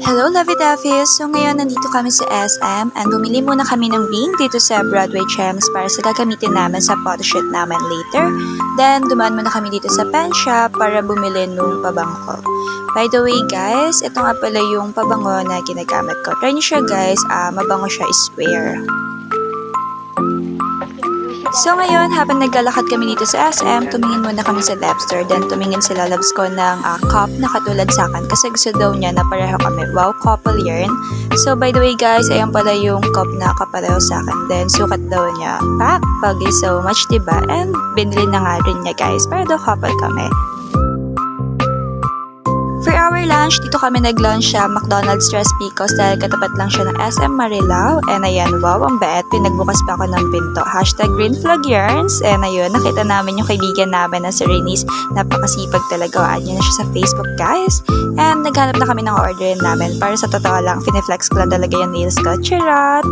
Hello, Lovey Davies! So ngayon nandito kami sa SM and bumili muna kami ng ring dito sa Broadway Gems para sa gagamitin namin sa photoshoot namin later. Then dumaan muna kami dito sa pen shop para bumili nung pabango. By the way guys, ito nga pala yung pabango na ginagamit ko. Try niyo siya guys, mabango siya, I swear. So ngayon, habang naglalakad kami dito sa SM, tumingin muna kami sa Labster. Then tumingin sila loves ko ng cup na katulad sa akin kasi gusto daw niya na pareho kami. Wow, couple yarn. So by the way guys, ayan pala yung cup na kapareho sa akin. Then sukat daw niya. Pak, bagay so much diba? And binili na nga rin niya guys para daw couple kami. For our lunch, dito kami nag-lunch sa McDonald's Tres Picos dahil katapat lang siya ng SM Marilao. And ayan, wow, ang bait. Pinagbukas pa ako ng pinto. Hashtag Green Flag Yarns. And ayun, nakita namin yung kaibigan namin na si Renice. Napakasipag talaga. Add nyo na siya sa Facebook, guys. And naghanap na kami ng order namin. Para sa totoo lang, finiflex ko lang talaga yung nails ko. Charot!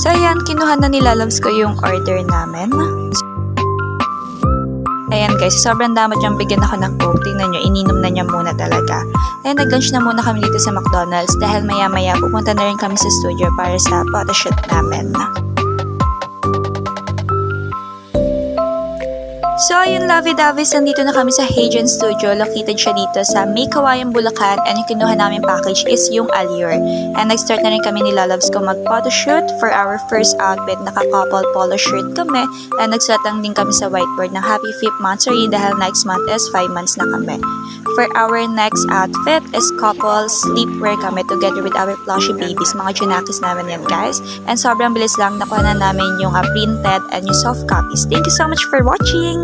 So ayan, kinuha na nila loves ko yung order namin. Ayan guys, sobrang damot yung bigyan ako ng coke. Tingnan nyo, ininom na niya muna talaga. Ayan, nag-lunch na muna kami dito sa McDonald's dahil maya-maya pupunta na rin kami sa studio para sa photoshoot namin. So ayun, Lovey Davies, nandito na kami sa Hagen Studio. Located siya dito sa May Kawayan, Bulacan. And yung kinuha namin package is yung Allure. And nag-start na rin kami ni Loves ko mag-photoshoot for our first outfit. Naka-couple polo shirt kami. And nagsulat lang din kami sa whiteboard ng Happy 5th Monthsary dahil next month is 5 months na kami. For our next outfit is couple sleepwear kami together with our plushie babies. Mga junakis namin yan guys. And sobrang bilis lang nakuha na namin yung printed and yung soft copies. Thank you so much for watching!